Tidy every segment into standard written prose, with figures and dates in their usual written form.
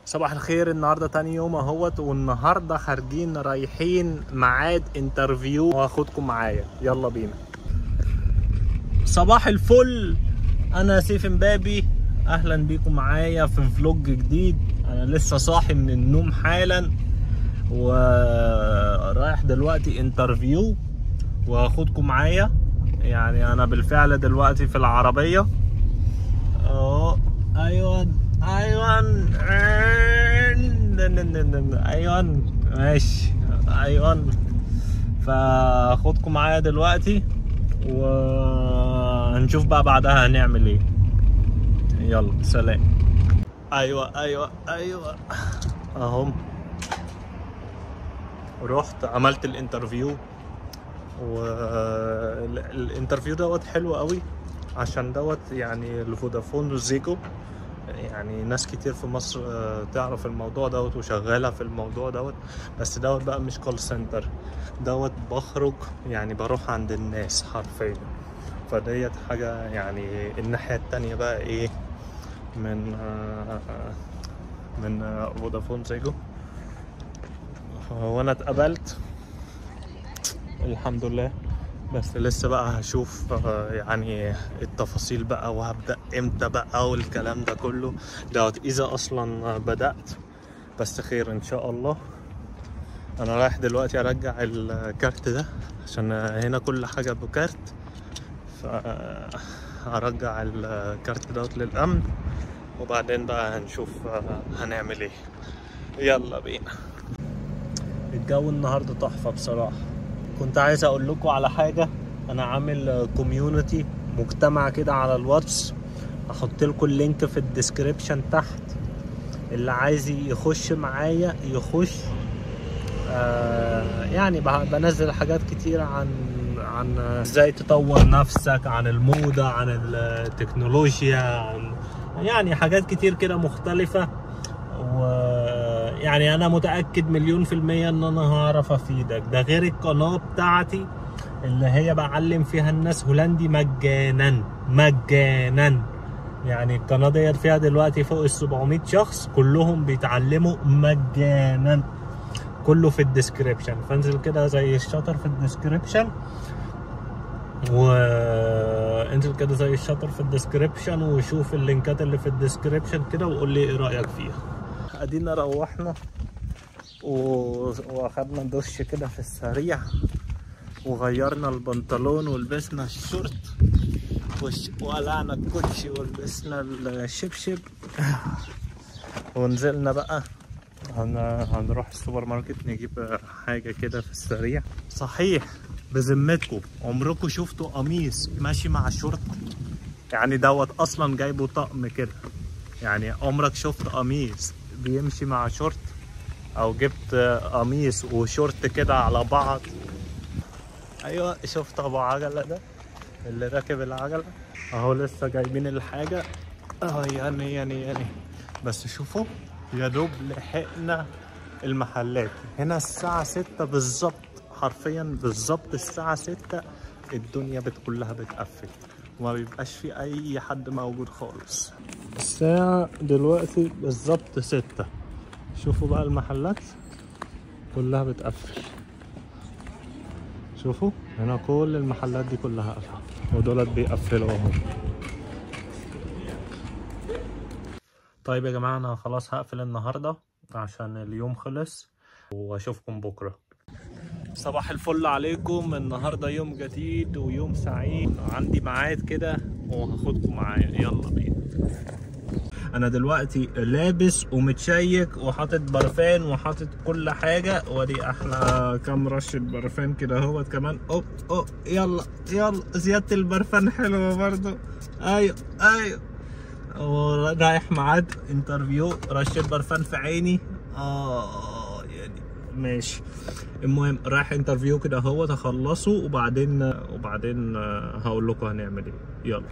صباح الخير. النهارده تاني يوم اهوت، والنهارده خارجين رايحين ميعاد انترفيو وهاخدكم معايا. يلا بينا. صباح الفل، انا سيف امبابي، اهلا بيكم معايا في فلوج جديد. انا لسه صاحي من النوم حالا ورايح دلوقتي انترفيو وهاخدكم معايا. يعني انا بالفعل دلوقتي في العربيه اهو. ايوه ماشي. فاخدكم معايا دلوقتي وهنشوف بقى بعدها هنعمل ايه. يلا سلام. ايوه اهو رحت عملت الانترفيو، والانترفيو دوت حلو قوي عشان دوت يعني الفودافون وزيجو. يعني ناس كتير في مصر تعرف الموضوع دوت وشغالة في الموضوع دوت، بس دوت بقى مش كول سنتر، دوت بخرج يعني بروح عند الناس حرفيا. فديت حاجة يعني. الناحية التانية بقى ايه من فودافون زيجو، وانا اتقبلت الحمد لله. بس لسه بقى هشوف يعني التفاصيل بقى، وهبدأ امتى بقى والكلام ده كله دوت، اذا اصلا بدأت. بس خير ان شاء الله. انا رايح دلوقتي ارجع الكارت ده عشان هنا كل حاجة بكارت، فهرجع الكارت دوت للامن وبعدين بقى هنشوف هنعمل ايه. يلا بينا. الجو النهارده تحفة بصراحة. كنت عايز اقول لكم على حاجه. انا عامل كوميونتي، مجتمع كده على الواتس، هحط لكم اللينك في الديسكريبشن تحت. اللي عايز يخش معايا يخش. يعني بنزل حاجات كتير عن ازاي تطور نفسك، عن الموضه، عن التكنولوجيا، عن يعني حاجات كتير كده مختلفه. ويعني انا متأكد 1,000,000% ان انا هعرف افيدك. ده غير القناة بتاعتي اللي هي بعلم فيها الناس هولندي مجانا. يعني القناة ديت فيها دلوقتي فوق 700 شخص كلهم بيتعلموا مجانا. كله في الديسكريبشن، فانزل كده زي الشاطر في الديسكريبشن، وانزل كده زي الشاطر في الديسكريبشن وشوف اللينكات اللي في الديسكريبشن كده وقول لي ايه رأيك فيها. ادينا روحنا واخدنا دش كده في السريع، وغيرنا البنطلون ولبسنا الشورت وقلعنا الكوتشي ولبسنا الشبشب، ونزلنا بقى هنروح السوبر ماركت نجيب حاجة كده في السريع. صحيح بذمتكم عمركم شفتوا قميص ماشي مع شورت؟ يعني دوت اصلا جايبه طقم كده. يعني عمرك شفت قميص بيمشي مع شورت؟ او جبت قميص وشورت كده على بعض؟ ايوه شفت ابو عجله ده اللي راكب العجله اهو. لسه جايبين الحاجه يعني بس شوفوا يا دوب لحقنا المحلات. هنا الساعه 6 بالظبط، حرفيا بالظبط الساعه 6 الدنيا كلها بتقفل وما بيبقاش في اي حد موجود خالص. الساعة دلوقتي بالظبط 6. شوفوا بقى المحلات كلها بتقفل. شوفوا هنا كل المحلات دي كلها قافلة ودولت بيقفلوا اهو. طيب يا جماعة انا خلاص هقفل النهاردة عشان اليوم خلص، واشوفكم بكرة. صباح الفل عليكم. النهاردة يوم جديد ويوم سعيد. عندي ميعاد كده وهاخدكم معايا. يلا بينا. انا دلوقتي لابس ومتشيك وحاطط برفان وحاطط كل حاجة، ودي احلى كام رشة برفان كده اهوت كمان. يلا زيادة البرفان حلوة برضو. ايوه ورايح ميعاد انترفيو، رشة برفان في عيني. يعني ماشي. المهم رايح انترفيو كده اهوت هخلصه وبعدين هقول لكم هنعمل ايه. يلا.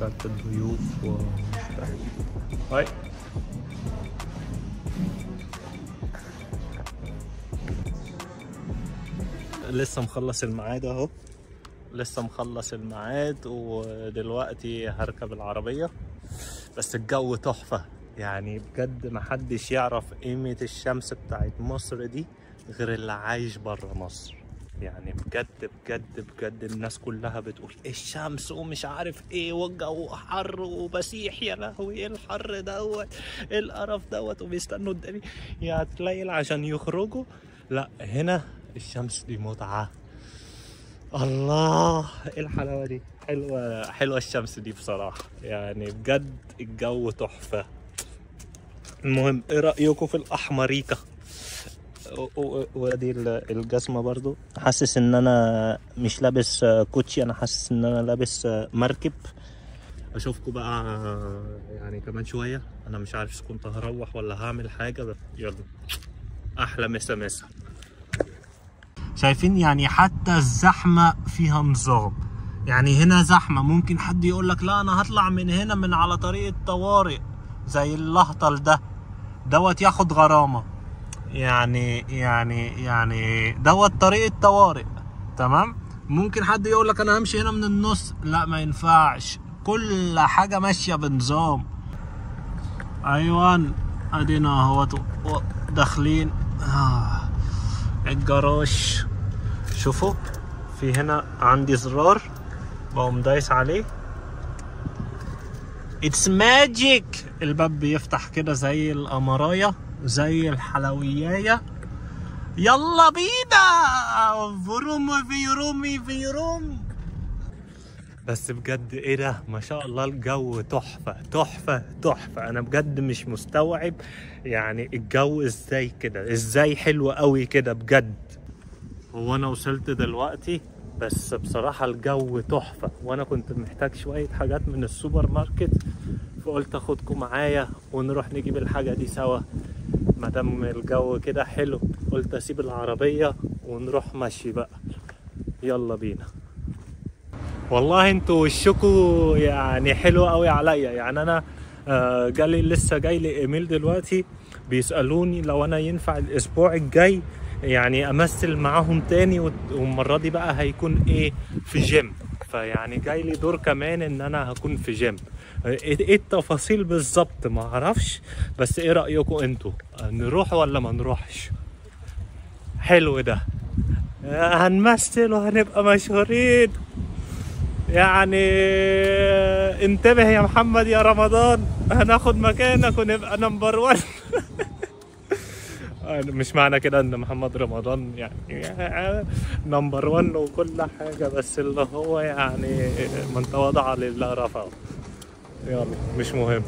بتاعت الضيوف ومش عارف. هاي لسه مخلص الميعاد اهو، لسه مخلص الميعاد ودلوقتي هركب العربية. بس الجو تحفة يعني بجد، محدش يعرف قيمة الشمس بتاعت مصر دي غير اللي عايش برا مصر. يعني بجد بجد بجد الناس كلها بتقول الشمس ومش عارف ايه والجو حر وبسيح، يا لهوي ايه الحر دوت، ايه القرف دوت، وبيستنوا الدنيا يعني تليل عشان يخرجوا. لا هنا الشمس دي متعة. الله ايه الحلاوة دي، حلوة حلوة الشمس دي بصراحة، يعني بجد الجو تحفة. المهم ايه رأيكم في الأحمريكا؟ وادي الجزمة برضو، حاسس ان انا مش لابس كوتشي، انا حاسس ان انا لابس مركب. اشوفكم بقى يعني كمان شوية، انا مش عارف اذا كنت هروح ولا هعمل حاجة، بس يلا احلى مسا مسا. شايفين يعني حتى الزحمة فيها نظام، يعني هنا زحمة ممكن حد يقول لك لا انا هطلع من هنا من على طريق الطوارئ زي اللهطل دوت ياخد غرامة، يعني دوت طريق الطوارئ تمام. ممكن حد يقول لك انا همشي هنا من النص، لا ما ينفعش، كل حاجة ماشية بنظام. ايوان ادينا اهوت داخلين الجراج. شوفوا في هنا عندي زرار بقوم دايس عليه، اتس ماجيك، الباب بيفتح كده زي القمرايه زي الحلويايه. يلا بينا فروم في روم. بس بجد ايه ده، ما شاء الله الجو تحفه تحفه تحفه. انا بجد مش مستوعب يعني الجو ازاي كده، ازاي حلو قوي كده بجد. هو انا وصلت دلوقتي بس بصراحة الجو تحفة، وانا كنت محتاج شوية حاجات من السوبر ماركت، فقلت اخدكم معايا ونروح نجيب الحاجة دي سوا. مادام الجو كده حلو قلت اسيب العربية ونروح مشي بقى. يلا بينا. والله انتوا وشكوا يعني حلو قوي عليا، يعني انا جالي لسه جاي لي ايميل دلوقتي بيسألوني لو انا ينفع الاسبوع الجاي يعني امثل معاهم تاني، والمرة دي بقى هيكون ايه في جيم، فيعني جاي لي دور كمان ان انا هكون في جيم. ايه التفاصيل بالظبط ما اعرفش، بس ايه رأيكم انتوا، نروح ولا ما نروحش؟ حلو ده، هنمثل وهنبقى مشهورين يعني. انتبه يا محمد يا رمضان، هناخد مكانك ونبقى نمبر 1. مش معنى كده ان محمد رمضان يعني نمبر 1 وكل حاجة، بس اللي هو يعني من تواضع لله رفعه. يلا مش مهم.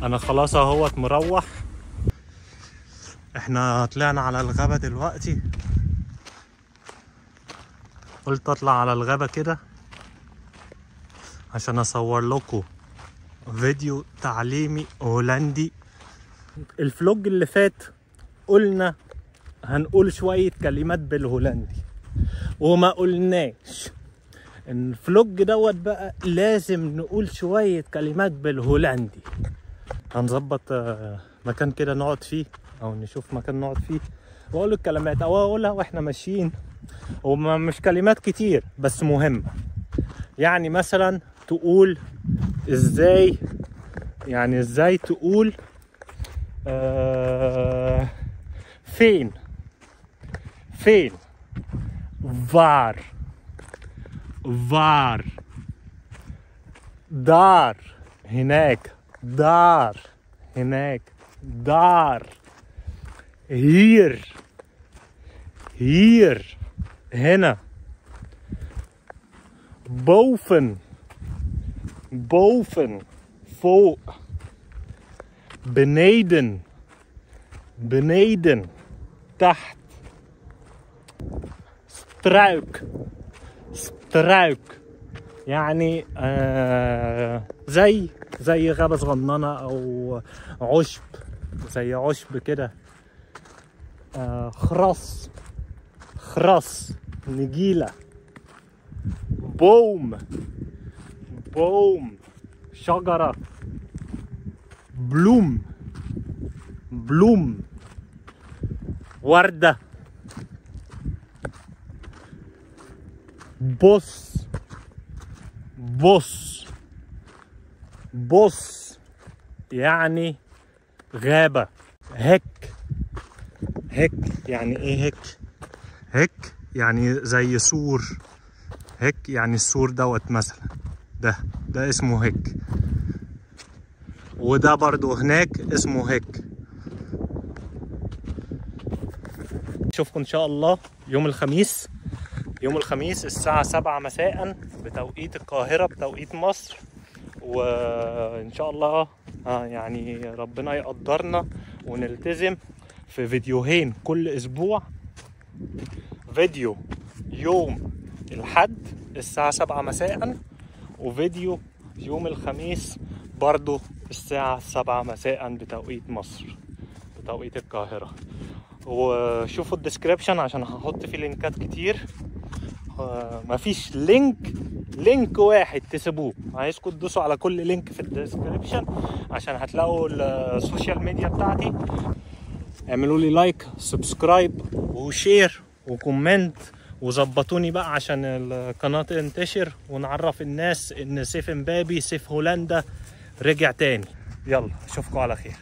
انا خلاص اهوت مروح. احنا طلعنا على الغابة دلوقتي، قلت اطلع على الغابة كده عشان اصور لكم فيديو تعليمي هولندي. الفلوج اللي فات قلنا هنقول شوية كلمات بالهولندي وما قلناش الفلوج دوت بقى لازم نقول شوية كلمات بالهولندي. هنظبط مكان كده نقعد فيه او نشوف مكان نقعد فيه واقول الكلمات او اقولها واحنا ماشيين، ومش كلمات كتير بس مهمة. يعني مثلا تقول ازاي، يعني ازاي تقول فين فار دار هناك، دار هناك، دار هير هنا، بوفن فوق، بنيدن تحت، ستراوك يعني زي غابة صغننة او عشب، زي عشب كده. خرس نجيلة. بوم شجرة. بلوم وردة. بوس يعني غابة. هيك يعني ايه؟ هيك يعني زي سور. هيك يعني السور دوت مثلا، ده اسمه هيك، وده برضو هناك اسمه هيك. اشوفكم ان شاء الله يوم الخميس الساعة 7 مساء بتوقيت القاهرة بتوقيت مصر. وان شاء الله يعني ربنا يقدرنا ونلتزم في فيديوهين كل اسبوع. فيديو يوم الحد الساعة 7 مساء، وفيديو يوم الخميس برضو الساعة 7 مساء بتوقيت مصر بتوقيت القاهرة. وشوفوا الديسكريبشن عشان هحط فيه لينكات كتير. مفيش لينك واحد تسيبوه، عايزكم تدوسوا على كل لينك في الديسكريبشن عشان هتلاقوا السوشيال ميديا بتاعتي. اعملوا لي لايك، سبسكرايب وشير وكومنت، وظبطوني بقى عشان القناة تنتشر ونعرف الناس ان سيف امبابي سيف هولندا رجع تاني. يلا اشوفكم على خير.